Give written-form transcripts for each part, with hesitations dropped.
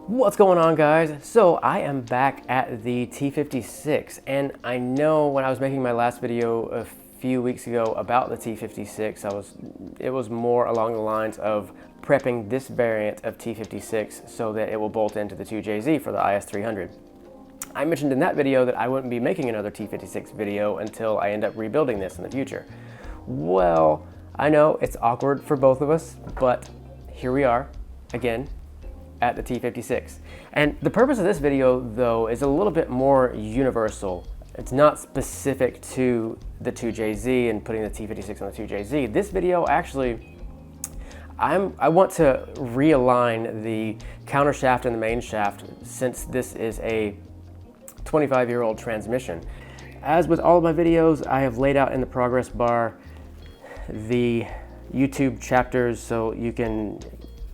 What's going on, guys? So I am back at the T56, and I know when I was making my last video a few weeks ago about the T56, it was more along the lines of prepping this variant of T56 so that it will bolt into the 2JZ for the IS300. I mentioned in that video that I wouldn't be making another T56 video until I end up rebuilding this in the future. Well, I know it's awkward for both of us, but here we are again at the T56. And the purpose of this video, though, is a little bit more universal. It's not specific to the 2JZ and putting the T56 on the 2JZ. This video, actually, I want to realign the countershaft and the main shaft, since this is a 25-year-old transmission. As with all of my videos, I have laid out in the progress bar the YouTube chapters, so you can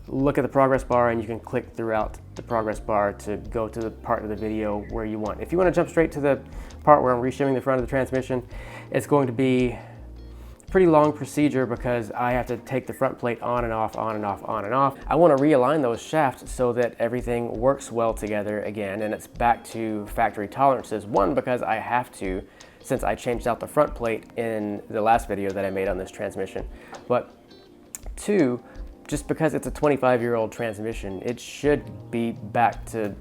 look at the progress bar and you can click throughout the progress bar to go to the part of the video where you want. If you want to jump straight to the part where I'm reshimming the front of the transmission, it's going to be a pretty long procedure because I have to take the front plate on and off, on and off, on and off. I want to realign those shafts so that everything works well together again and it's back to factory tolerances. One, because I have to, since I changed out the front plate in the last video that I made on this transmission. But two, just because it's a 25-year-old transmission, it should be back to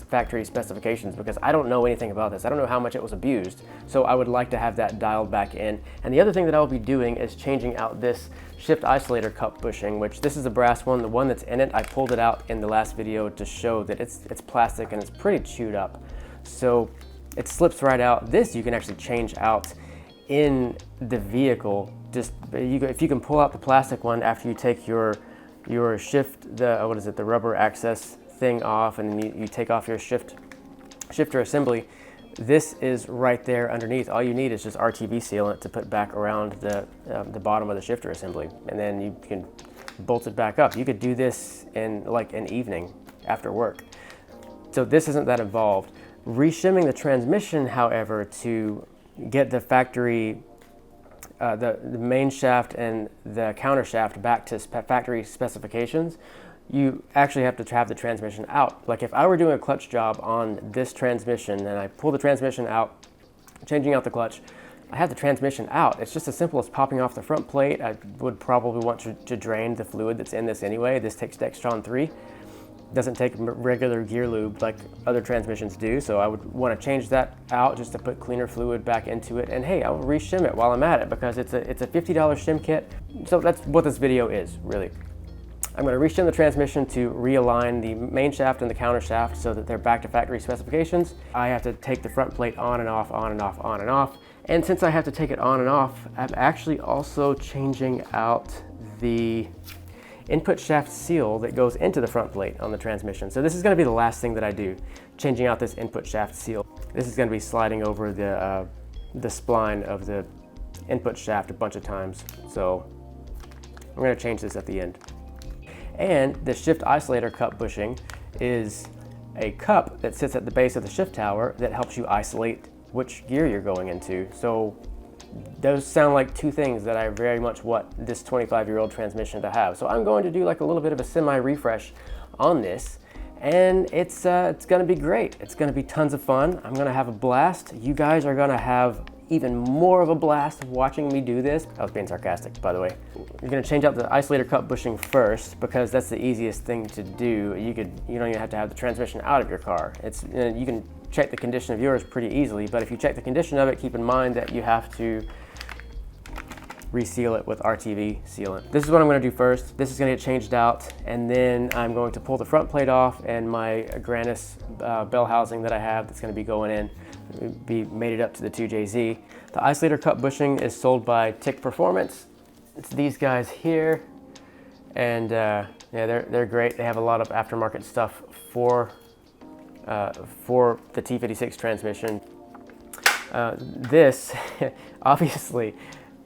factory specifications, because I don't know anything about this. I don't know how much it was abused, so I would like to have that dialed back in. And the other thing that I'll be doing is changing out this shift isolator cup bushing, which this is a brass one. The one that's in it, I pulled it out in the last video to show that it's plastic and it's pretty chewed up. So it slips right out. This you can actually change out in the vehicle. Just if you can pull out the plastic one after you take your shift, the rubber access thing off, and then you take off your shifter assembly. This is right there underneath. All you need is just RTV sealant to put back around the bottom of the shifter assembly, and then you can bolt it back up. You could do this in like an evening after work. So this isn't that involved. Reshimming the transmission, however, to get the factory the main shaft and the counter shaft back to factory specifications, you actually have to have the transmission out. Like if I were doing a clutch job on this transmission and I pull the transmission out, changing out the clutch, I have the transmission out. It's just as simple as popping off the front plate. I would probably want to drain the fluid that's in this anyway. This takes Dextron 3. Doesn't take regular gear lube like other transmissions do, so I would want to change that out just to put cleaner fluid back into it. And hey, I'll reshim it while I'm at it, because it's a $50 shim kit. So that's what this video is, really. I'm going to reshim the transmission to realign the main shaft and the counter shaft so that they're back to factory specifications. I have to take the front plate on and off, on and off, on and off. And since I have to take it on and off, I'm actually also changing out the input shaft seal that goes into the front plate on the transmission. So this is going to be the last thing that I do, changing out this input shaft seal. This is going to be sliding over the spline of the input shaft a bunch of times. So I'm going to change this at the end. And the shift isolator cup bushing is a cup that sits at the base of the shift tower that helps you isolate which gear you're going into. So those sound like two things that I very much want this 25-year-old transmission to have. So I'm going to do like a little bit of a semi-refresh on this, and it's going to be great. It's going to be tons of fun. I'm going to have a blast. You guys are going to have even more of a blast watching me do this. I was being sarcastic, by the way. You're going to change out the isolator cup bushing first, because that's the easiest thing to do. You don't even have to have the transmission out of your car. You can check the condition of yours pretty easily, but if you check the condition of it, keep in mind that you have to reseal it with RTV sealant. This is what I'm going to do first. This is going to get changed out, and then I'm going to pull the front plate off, and my Grannis bell housing that I have that's going to be going in be mated up to the 2JZ. The isolator cup bushing is sold by Tick Performance. It's these guys here, and yeah, they're great. They have a lot of aftermarket stuff for the T56 transmission. This, obviously,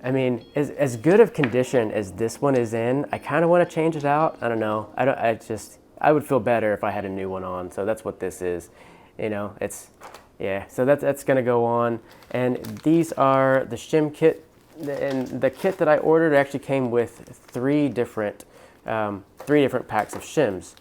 I mean, as good of condition as this one is in, I kind of want to change it out. I don't know. I would feel better if I had a new one on. So that's what this is. You know, yeah. So that's going to go on. And these are the shim kit. And the kit that I ordered actually came with three different packs of shims.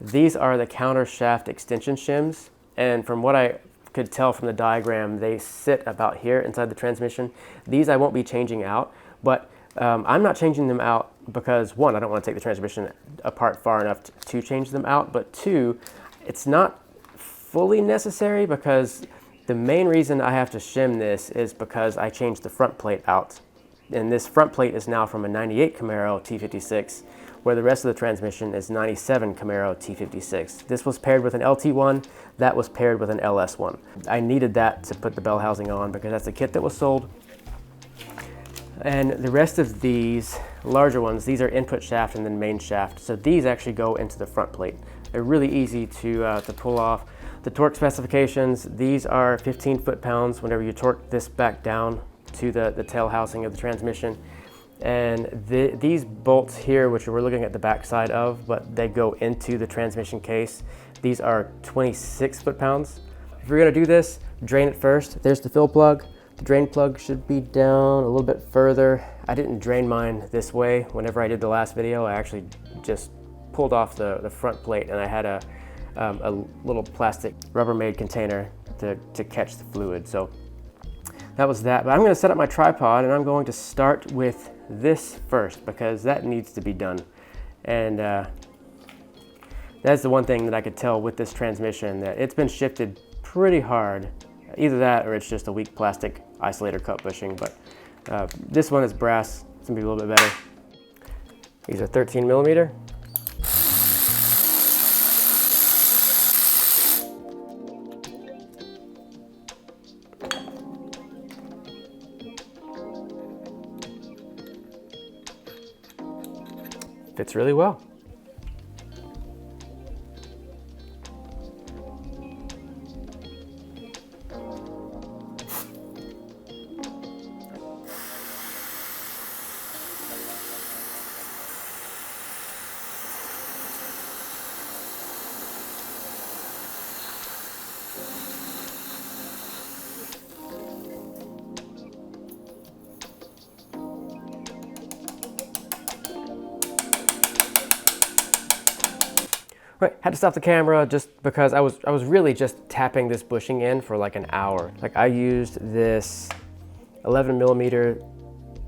These are the countershaft extension shims, and from what I could tell from the diagram, they sit about here inside the transmission. These I won't be changing out, but I'm not changing them out because, one, I don't want to take the transmission apart far enough to change them out, but two, it's not fully necessary because the main reason I have to shim this is because I changed the front plate out. And this front plate is now from a 98 Camaro T56, where the rest of the transmission is 97 Camaro T56. This was paired with an LT1, that was paired with an LS1. I needed that to put the bell housing on because that's the kit that was sold. And the rest of these larger ones, these are input shaft and then main shaft. So these actually go into the front plate. They're really easy to pull off. The torque specifications, these are 15 foot-pounds whenever you torque this back down to the tail housing of the transmission. And these bolts here, which we're looking at the back side of, but they go into the transmission case, these are 26 foot-pounds. If you're gonna do this, drain it first. There's the fill plug. The drain plug should be down a little bit further. I didn't drain mine this way. Whenever I did the last video, I actually just pulled off the front plate, and I had a little plastic Rubbermaid container to catch the fluid. So that was that. But I'm gonna set up my tripod, and I'm going to start with this first because that needs to be done. And that's the one thing that I could tell with this transmission, that it's been shifted pretty hard. Either that or it's just a weak plastic isolator cup bushing, but this one is brass. It's gonna be a little bit better. These are 13 millimeter. Fits really well. Right, had to stop the camera just because I was really just tapping this bushing in for like an hour. Like, I used this 11 millimeter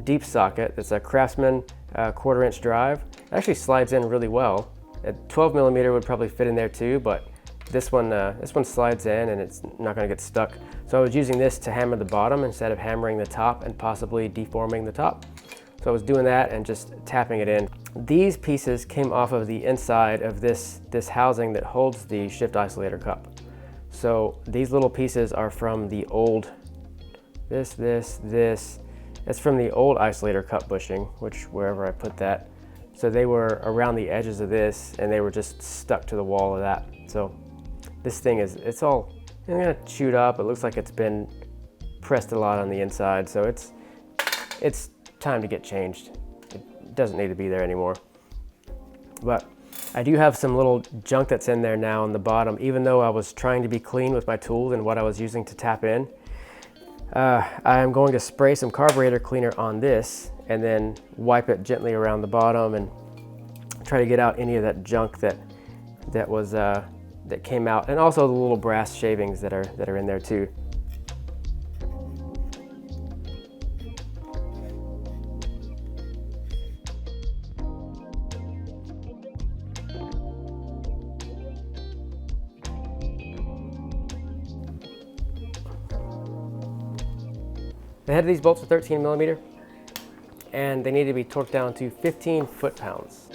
deep socket. It's a Craftsman 1/4 inch drive. It actually slides in really well. A 12 millimeter would probably fit in there too, but this one slides in and it's not gonna get stuck. So I was using this to hammer the bottom instead of hammering the top and possibly deforming the top. So I was doing that and just tapping it in. These pieces came off of the inside of this housing that holds the shift isolator cup. So these little pieces are from the old, this. It's from the old isolator cup bushing, which wherever I put that. So they were around the edges of this and they were just stuck to the wall of that. So this thing it's all kind of chewed up. It looks like it's been pressed a lot on the inside. So it's time to get changed. It doesn't need to be there anymore. But I do have some little junk that's in there now on the bottom, even though I was trying to be clean with my tools and what I was using to tap in. I'm going to spray some carburetor cleaner on this and then wipe it gently around the bottom and try to get out any of that junk that came out, and also the little brass shavings that are in there too. The head of these bolts are 13 millimeter, and they need to be torqued down to 15 foot-pounds.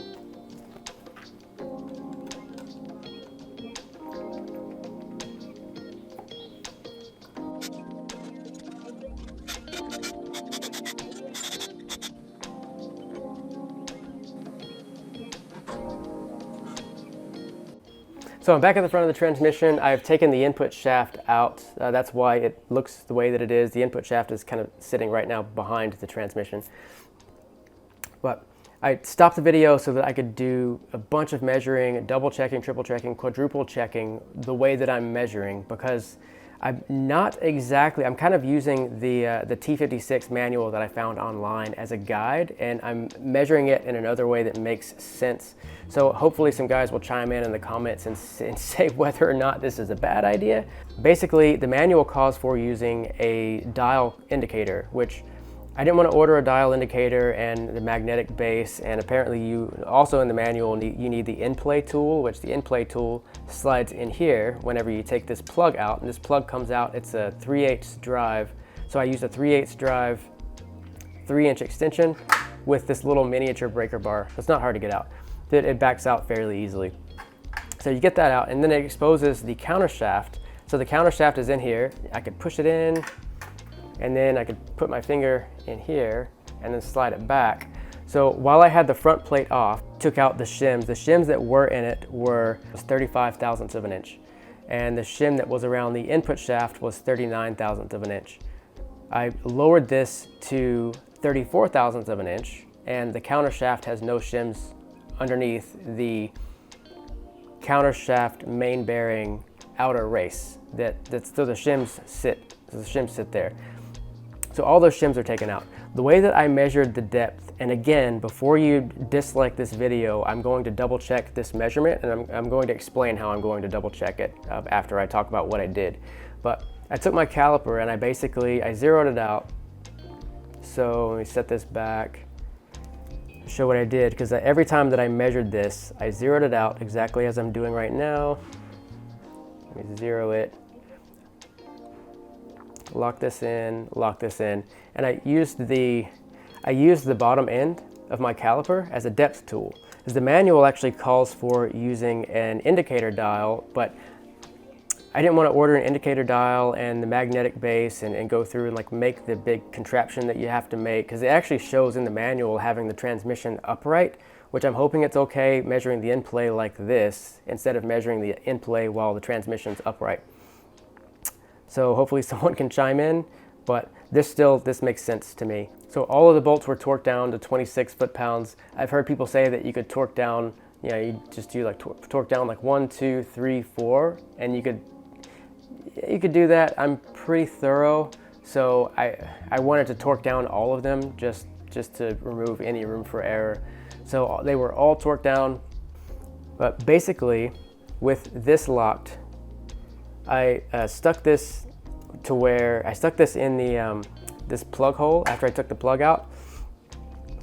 So I'm back at the front of the transmission. I've taken the input shaft out. That's why it looks the way that it is. The input shaft is kind of sitting right now behind the transmission. But I stopped the video so that I could do a bunch of measuring, double checking, triple checking, quadruple checking the way that I'm measuring, because I'm not exactly, I'm kind of using the T56 manual that I found online as a guide, and I'm measuring it in another way that makes sense. So hopefully some guys will chime in the comments and say whether or not this is a bad idea. Basically, the manual calls for using a dial indicator, which I didn't want to order a dial indicator and the magnetic base, and apparently you also in the manual you need the endplay tool, which the endplay tool slides in here whenever you take this plug out, and this plug comes out, it's a 3/8 drive. So I used a 3/8 drive 3-inch extension with this little miniature breaker bar. It's not hard to get out. It backs out fairly easily. So you get that out, and then it exposes the countershaft. So the countershaft is in here. I could push it in, and then I could put my finger in here and then slide it back. So while I had the front plate off, took out the shims. The shims that were in it was 35 thousandths of an inch. And the shim that was around the input shaft was 39 thousandths of an inch. I lowered this to 34 thousandths of an inch, and the countershaft has no shims underneath the countershaft main bearing outer race. So the shims sit there. So all those shims are taken out. The way that I measured the depth, and again, before you dislike this video, I'm going to double check this measurement, and I'm going to explain how I'm going to double check it after I talk about what I did. But I took my caliper and I zeroed it out. So let me set this back, show what I did, because every time that I measured this, I zeroed it out exactly as I'm doing right now. Let me zero it. Lock this in, and I used the bottom end of my caliper as a depth tool. Because the manual actually calls for using an indicator dial, but I didn't want to order an indicator dial and the magnetic base and go through and like make the big contraption that you have to make, because it actually shows in the manual having the transmission upright, which I'm hoping it's okay measuring the endplay like this instead of measuring the endplay while the transmission's upright. So hopefully someone can chime in, but this makes sense to me. So all of the bolts were torqued down to 26 foot-pounds. I've heard people say that you could torque down, you just do like torque down like 1, 2, 3, 4, and you could do that. I'm pretty thorough, so I wanted to torque down all of them just to remove any room for error. So they were all torqued down, but basically with this locked, I stuck this to where I stuck this in the this plug hole after I took the plug out,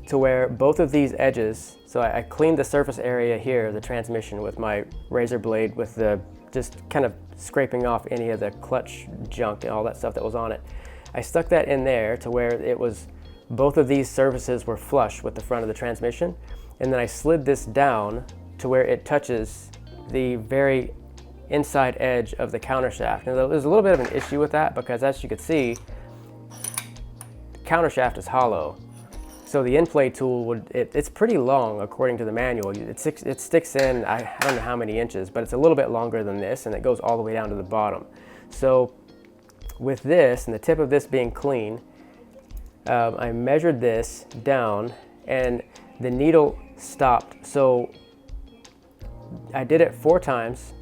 to where both of these edges. So I cleaned the surface area here, the transmission, with my razor blade, with the just kind of scraping off any of the clutch junk and all that stuff that was on it. I stuck that in there to where it was, both of these surfaces were flush with the front of the transmission, and then I slid this down to where it touches the very inside edge of the countershaft. Now there's a little bit of an issue with that, because as you can see, the countershaft is hollow. So the endplay tool it's pretty long according to the manual. It sticks in, I don't know how many inches, but it's a little bit longer than this, and it goes all the way down to the bottom. So with this, and the tip of this being clean, I measured this down, and the needle stopped. So I did it 4 times,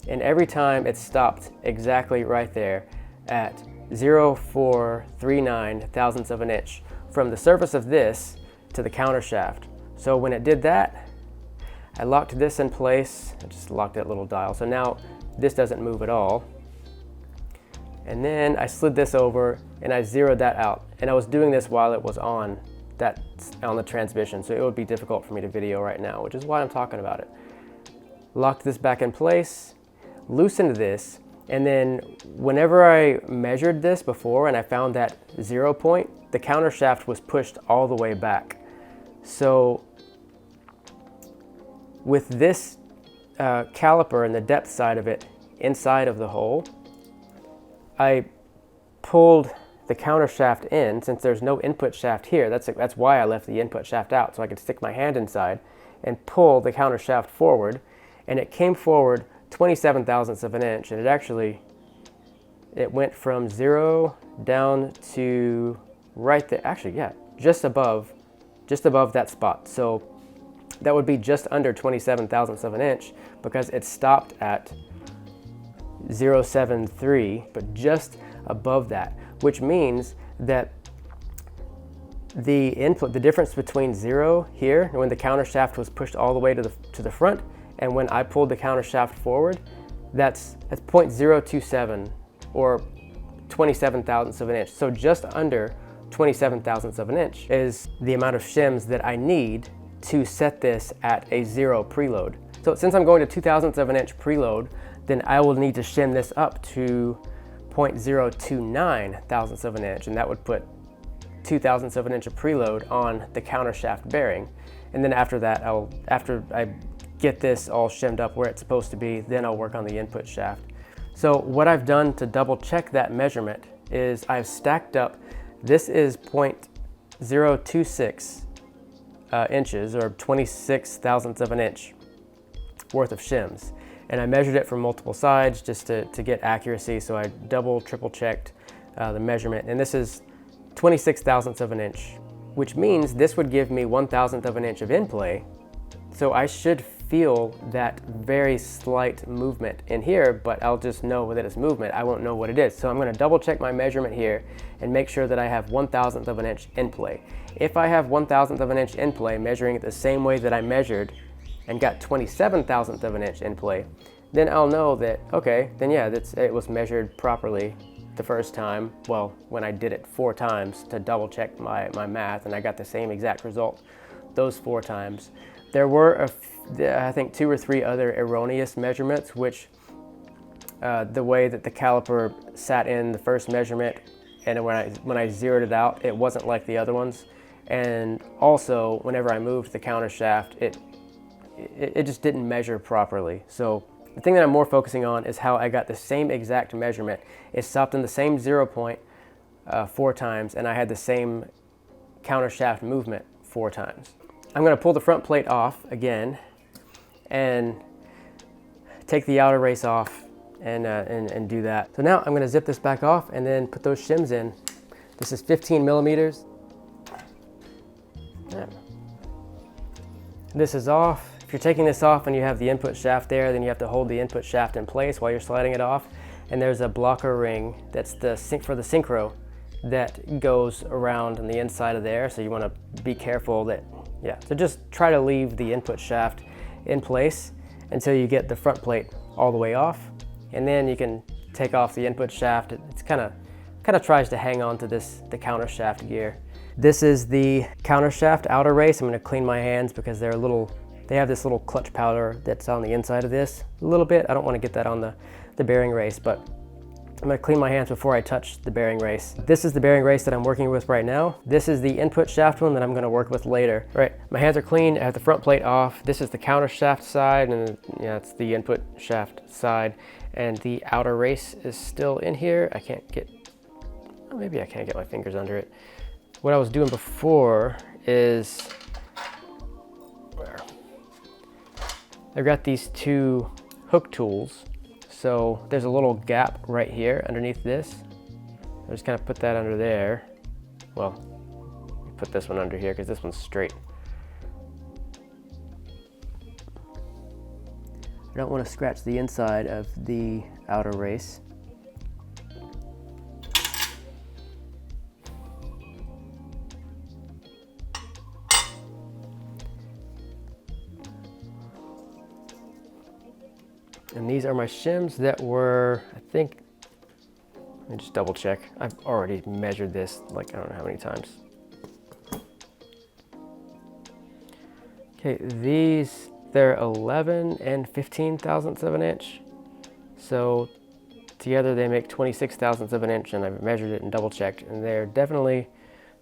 and every time it stopped exactly right there at 0.439 thousandths of an inch from the surface of this to the countershaft. So when it did that, I locked this in place. I just locked that little dial. So now this doesn't move at all. And then I slid this over and I zeroed that out. And I was doing this while it was on the transmission, so it would be difficult for me to video right now, which is why I'm talking about it. Locked this back in place, loosened this, and then whenever I measured this before and I found that 0 point, the countershaft was pushed all the way back. So with this caliper and the depth side of it inside of the hole, I pulled the countershaft in. Since there's no input shaft here, that's why I left the input shaft out, so I could stick my hand inside and pull the countershaft forward, and it came forward 27 thousandths of an inch, and it went from 0 down to right there, actually, yeah, just above that spot. So that would be just under 27 thousandths of an inch, because it stopped at 0.073, but just above that, which means that the input, the difference between 0 here, when the countershaft was pushed all the way to the front, and when I pulled the countershaft forward, that's 0.027 or 27 thousandths of an inch. So just under 27 thousandths of an inch is the amount of shims that I need to set this at a 0 preload. So since I'm going to 2 thousandths of an inch preload, then I will need to shim this up to 0.029 thousandths of an inch, and that would put 2 thousandths of an inch of preload on the countershaft bearing. And then after that, after I get this all shimmed up where it's supposed to be, then I'll work on the input shaft. So what I've done to double check that measurement is I've stacked up, this is 0.026 inches, or 26 thousandths of an inch worth of shims. And I measured it from multiple sides just to get accuracy, so I triple checked the measurement. And this is 26 thousandths of an inch, which means this would give me 1/1000th of an inch of endplay. So I should feel that very slight movement in here, but I'll just know that it's movement. I won't know what it is. So I'm going to double check my measurement here and make sure that I have 1/1000th of an inch endplay. If I have 1/1000th of an inch endplay, measuring it the same way that I measured and got 27 thousandths of an inch endplay, then I'll know that, okay, then yeah, it was measured properly the first time. Well, when I did it 4 times to double check my math, and I got the same exact result those 4 times. There were, I think, 2 or 3 other erroneous measurements, which the way that the caliper sat in the first measurement, and when I zeroed it out, it wasn't like the other ones. And also, whenever I moved the countershaft, it just didn't measure properly. So the thing that I'm more focusing on is how I got the same exact measurement. It stopped in the same 0 point 4 times, and I had the same countershaft movement 4 times. I'm going to pull the front plate off again and take the outer race off and do that. So now I'm going to zip this back off and then put those shims in. This is 15 millimeters. Yeah. This is off. If you're taking this off and you have the input shaft there, then you have to hold the input shaft in place while you're sliding it off. And there's a blocker ring that's for the synchro that goes around on the inside of there. So you want to be careful that, yeah. So just try to leave the input shaft in place until you get the front plate all the way off. And then you can take off the input shaft. It's kind of tries to hang on to the counter shaft gear. This is the counter shaft outer race. I'm going to clean my hands because they have this little clutch powder that's on the inside of this a little bit. I don't want to get that on the bearing race, but I'm going to clean my hands before I touch the bearing race. This is the bearing race that I'm working with right now. This is the input shaft one that I'm going to work with later. All right, my hands are clean. I have the front plate off. This is the counter shaft side, and yeah, it's the input shaft side. And the outer race is still in here. I can't get, oh, maybe I can't get my fingers under it. What I was doing before is, I've got these 2 hook tools. So there's a little gap right here underneath this. I just kind of put that under there. Well, put this one under here because this one's straight. I don't want to scratch the inside of the outer race. And these are my shims that were, I think, let me just double check. I've already measured this like I don't know how many times. Okay, these, they're 11 and 15 thousandths of an inch. So together they make 26 thousandths of an inch, and I've measured it and double checked, and they're definitely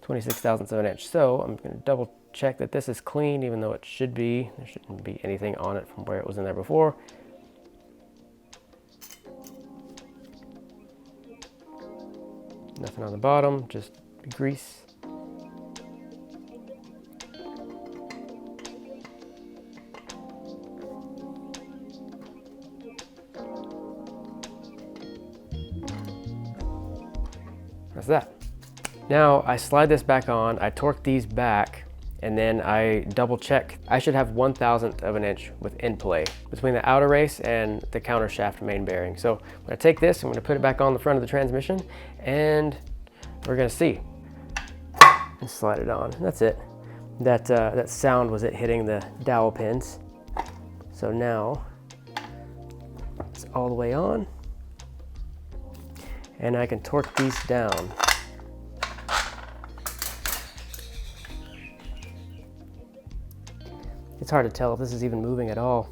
26 thousandths of an inch. So I'm going to double check that this is clean, even though it should be. There shouldn't be anything on it from where it was in there before. Nothing on the bottom, just grease. That's that. Now I slide this back on, I torque these back, and then I double check. I should have 1/1000th of an inch with endplay between the outer race and the countershaft main bearing. So I'm gonna take this, I'm gonna put it back on the front of the transmission, and we're gonna see. And slide it on, that's it. That sound was it hitting the dowel pins. So now it's all the way on, and I can torque these down. It's hard to tell if this is even moving at all.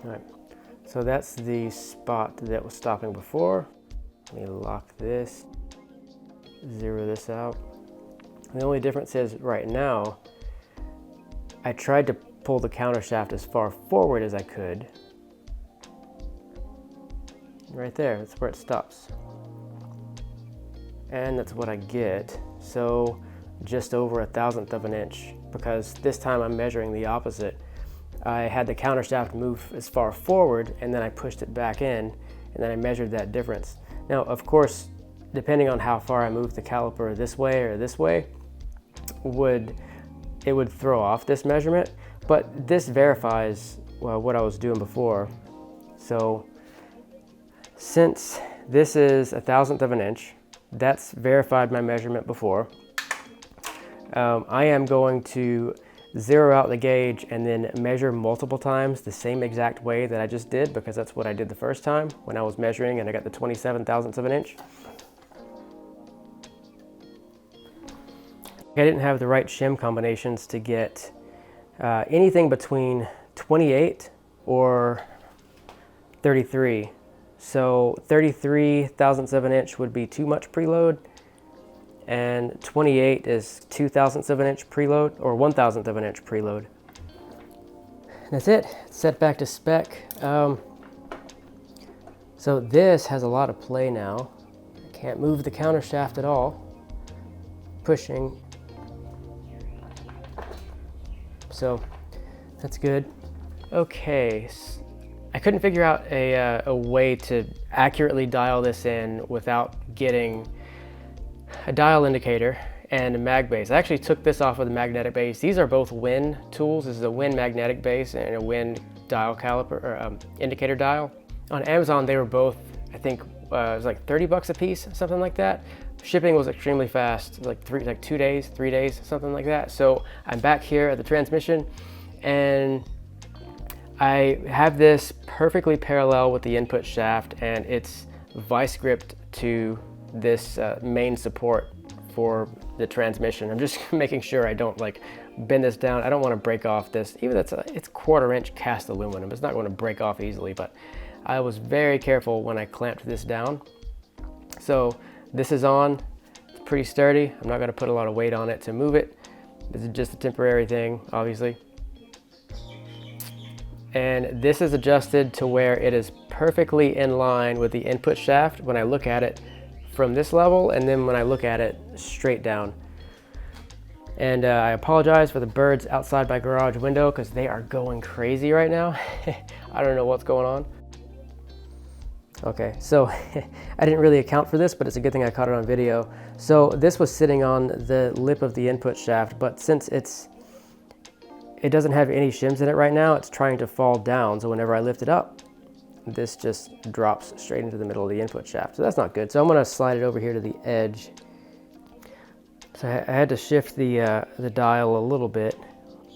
All right, so that's the spot that was stopping before. Let me lock this, zero this out. The only difference is right now, I tried to pull the countershaft as far forward as I could. Right there, that's where it stops. And that's what I get. So just over 1/1000th of an inch, because this time I'm measuring the opposite. I had the countershaft move as far forward, and then I pushed it back in, and then I measured that difference. Now, of course, depending on how far I move the caliper this way or this way, it would throw off this measurement, but this verifies, well, what I was doing before. So since this is 1/1000th of an inch, that's verified my measurement before. I am going to zero out the gauge and then measure multiple times the same exact way that I just did, because that's what I did the first time when I was measuring and I got the 27/1000ths of an inch. I didn't have the right shim combinations to get anything between 28 or 33. So 33/1000ths of an inch would be too much preload, and 28 is 2/1000ths of an inch preload, or 1/1000th of an inch preload. That's it, it's set back to spec. So this has a lot of play now. I can't move the countershaft at all. Pushing. So that's good. Okay. I couldn't figure out a way to accurately dial this in without getting a dial indicator and a mag base. I actually took this off of the magnetic base. These are both Win tools. This is a Win magnetic base and a Win dial caliper, or indicator dial. On Amazon, they were both, I think, it was like 30 bucks a piece, something like that. Shipping was extremely fast, like 2 days, 3 days, something like that. So I'm back here at the transmission, and I have this perfectly parallel with the input shaft, and it's vice gripped to this main support for the transmission. I'm just making sure I don't like bend this down. I don't want to break off this, even though it's 1/4 inch cast aluminum. It's not going to break off easily, but I was very careful when I clamped this down. So this is on, it's pretty sturdy. I'm not going to put a lot of weight on it to move it. This is just a temporary thing, obviously. And this is adjusted to where it is perfectly in line with the input shaft when I look at it from this level, and then when I look at it straight down. And I apologize for the birds outside my garage window, because they are going crazy right now. I don't know what's going on. Okay, so I didn't really account for this, but it's a good thing I caught it on video. So this was sitting on the lip of the input shaft, but since it doesn't have any shims in it right now, it's trying to fall down. So whenever I lift it up, this just drops straight into the middle of the input shaft. So that's not good. So I'm gonna slide it over here to the edge. So I had to shift the dial a little bit,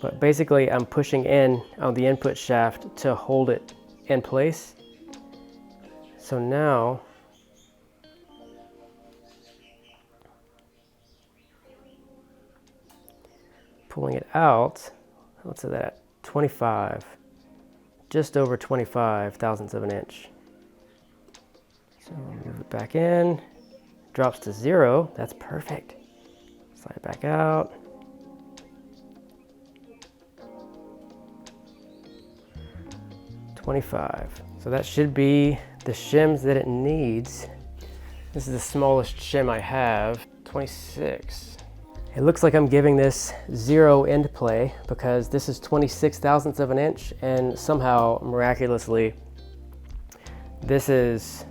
but basically I'm pushing in on the input shaft to hold it in place. So now, pulling it out, what's that at? 25, just over 25/1000ths of an inch. So move it back in, drops to 0, that's perfect. Slide it back out. $25. So that should be the shims that it needs. This is the smallest shim I have, 26. It looks like I'm giving this 0 end play, because this is 26/1000ths of an inch, and somehow, miraculously, this is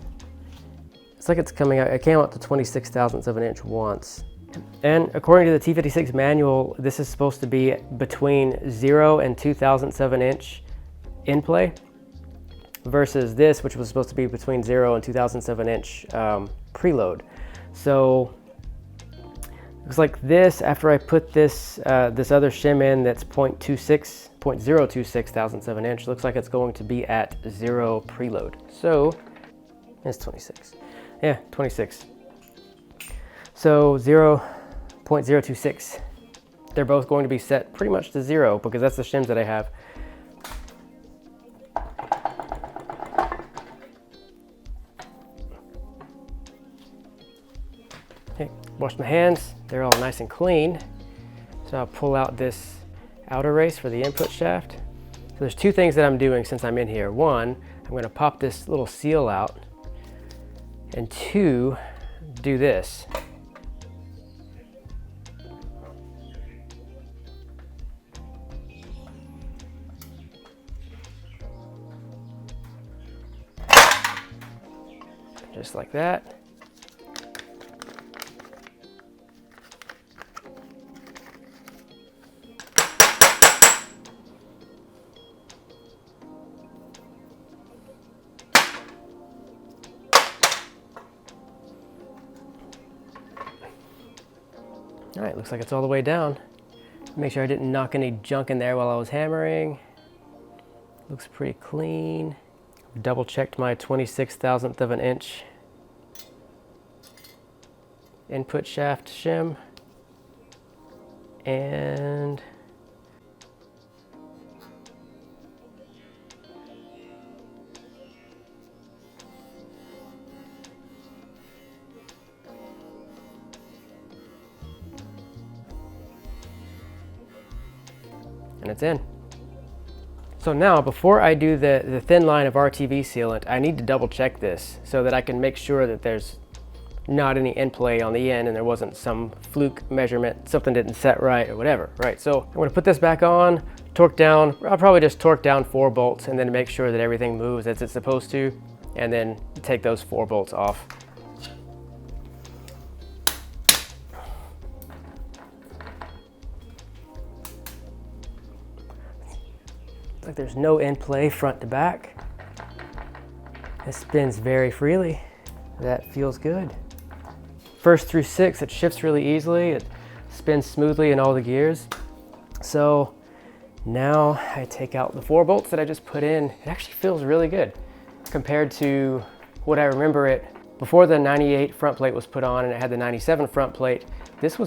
It's like it's coming out, it came out to 26 thousandths of an inch once. And according to the T56 manual, this is supposed to be between 0 and 2 thousandths of an inch in play, versus this, which was supposed to be between 0 and 2 thousandths of an inch preload. So looks like this, after I put this this other shim in that's 0.26 thousandths of an inch, looks like it's going to be at 0 preload. So it's 26. Yeah, 26. So 0.026. They're both going to be set pretty much to 0 because that's the shims that I have. Okay, wash my hands. They're all nice and clean. So I'll pull out this outer race for the input shaft. So there's two things that I'm doing since I'm in here. One, I'm going to pop this little seal out, and two, do this. Just like that. All right, looks like it's all the way down. Make sure I didn't knock any junk in there while I was hammering. Looks pretty clean. Double checked my 26 thousandth of an inch input shaft shim. And it's in. So now, before I do the thin line of RTV sealant, I need to double check this so that I can make sure that there's not any end play on the end and there wasn't some fluke measurement, something didn't set right or whatever, right? So I'm gonna put this back on, torque down. I'll probably just torque down 4 bolts and then make sure that everything moves as it's supposed to, and then take those 4 bolts off. Like there's no end play front to back. It spins very freely. That feels good. First through 6, it shifts really easily. It spins smoothly in all the gears. So now I take out the 4 bolts that I just put in. It actually feels really good compared to what I remember it before the 98 front plate was put on and it had the 97 front plate. This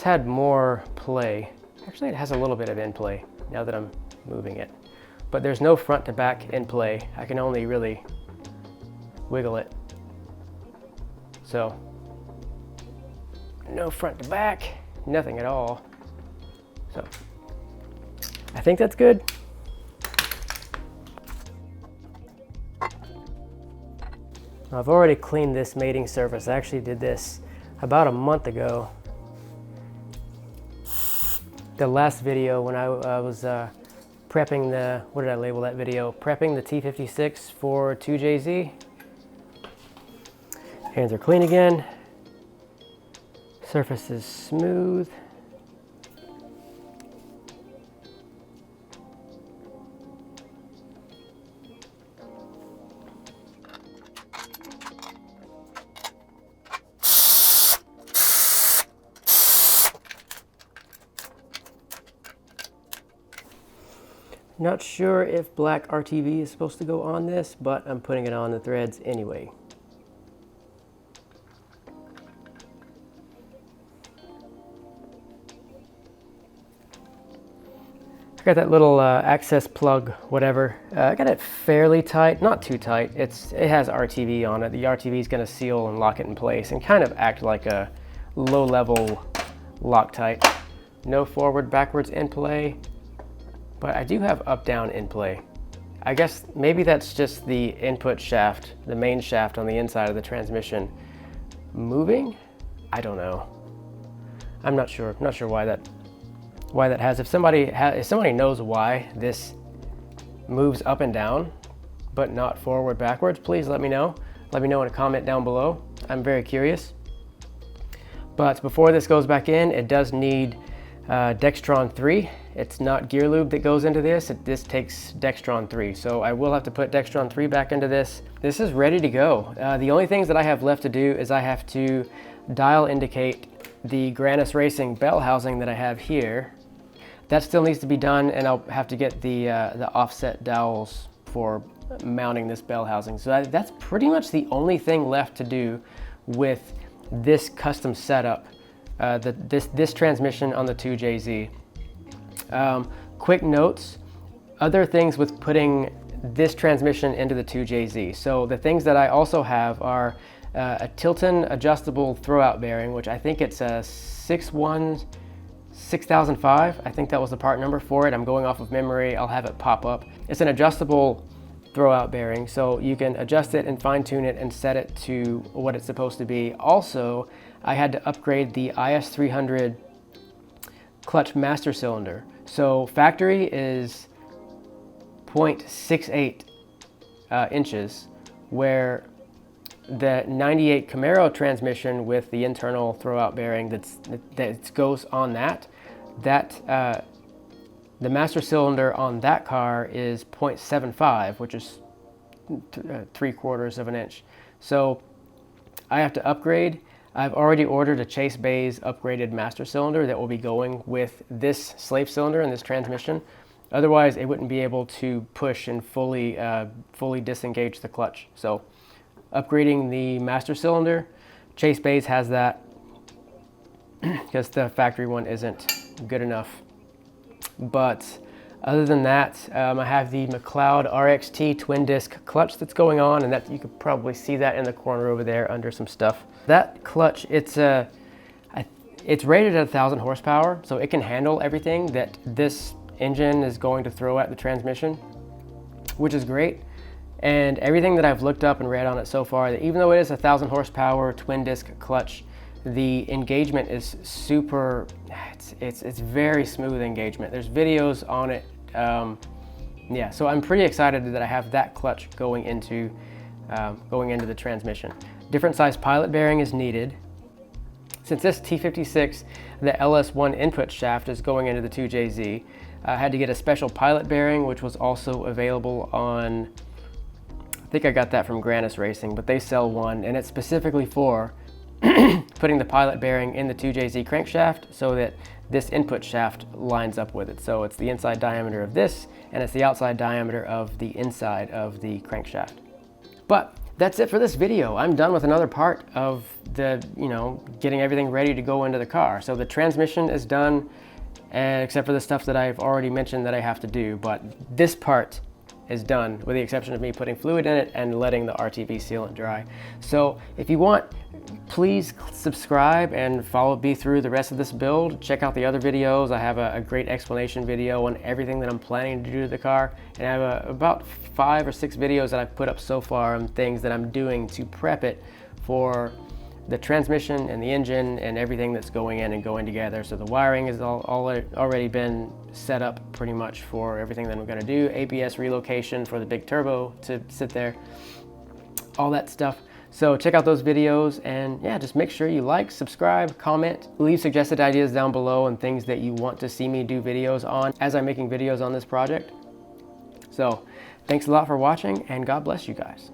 had more play. Actually, it has a little bit of end play now that I'm moving it, but there's no front to back in play. I can only really wiggle it. So no front to back, nothing at all. So I think that's good. I've already cleaned this mating surface. I actually did this about a month ago. The last video when I was prepping the, what did I label that video? Prepping the T56 for 2JZ. Hands are clean again. Surface is smooth. Not sure if black RTV is supposed to go on this, but I'm putting it on the threads anyway. I got that little access plug, whatever. I got it fairly tight, not too tight. It has RTV on it. The RTV is going to seal and lock it in place and kind of act like a low-level Loctite. No forward, backwards in play. But I do have up-down in play. I guess maybe that's just the input shaft, the main shaft on the inside of the transmission moving? I don't know. I'm not sure. Not sure why that has. If somebody knows why this moves up and down, but not forward backwards, please let me know. Let me know in a comment down below. I'm very curious. But before this goes back in, it does need Dextron 3. It's not gear lube that goes into this. This takes Dextron 3. So I will have to put Dextron 3 back into this. This is ready to go. The only things that I have left to do is I have to dial indicate the Granis Racing bell housing that I have here. That still needs to be done, and I'll have to get the offset dowels for mounting this bell housing. So that's pretty much the only thing left to do with this custom setup, this transmission on the 2JZ. Quick notes, other things with putting this transmission into the 2JZ. So the things that I also have are a Tilton adjustable throwout bearing, which I think it's a 6005. I think that was the part number for it. I'm going off of memory. I'll have it pop up. It's an adjustable throwout bearing, so you can adjust it and fine tune it and set it to what it's supposed to be. Also, I had to upgrade the IS300 clutch master cylinder. So factory is 0.68 inches, where the 98 Camaro transmission with the internal throwout bearing that goes on that the master cylinder on that car is 0.75, which is 3/4 of an inch. So I have to upgrade. I've already ordered a Chase Bays upgraded master cylinder that will be going with this slave cylinder and this transmission. Otherwise, it wouldn't be able to push and fully disengage the clutch. So upgrading the master cylinder, Chase Bays has that because the factory one isn't good enough. But other than that, I have the McLeod RXT twin disc clutch that's going on, and that you could probably see that in the corner over there under some stuff. That clutch, it's rated at 1,000 horsepower, so it can handle everything that this engine is going to throw at the transmission, which is great. And everything that I've looked up and read on it so far, that even though it is a 1,000 horsepower twin disc clutch, the engagement is super, it's very smooth engagement. There's videos on it. Yeah, so I'm pretty excited that I have that clutch going into the transmission. Different size pilot bearing is needed. Since this T56, the LS1 input shaft is going into the 2JZ, I had to get a special pilot bearing, which was also available on, I think I got that from Granis Racing, but they sell one, and it's specifically for putting the pilot bearing in the 2JZ crankshaft so that this input shaft lines up with it. So it's the inside diameter of this, and it's the outside diameter of the inside of the crankshaft. But that's it for this video. I'm done with another part of the, getting everything ready to go into the car. So the transmission is done, except for the stuff that I've already mentioned that I have to do. But this part is done, with the exception of me putting fluid in it and letting the RTV sealant dry. So if you want, please subscribe and follow me through the rest of this build. Check out the other videos. I have a great explanation video on everything that I'm planning to do to the car, and I have about 5 or 6 videos that I've put up so far on things that I'm doing to prep it for the transmission and the engine and everything that's going in and going together. So the wiring has already been set up pretty much for everything that I'm going to do. ABS relocation for the big turbo to sit there, all that stuff. So check out those videos, and yeah, just make sure you like, subscribe, comment, leave suggested ideas down below and things that you want to see me do videos on as I'm making videos on this project. So thanks a lot for watching, and God bless you guys.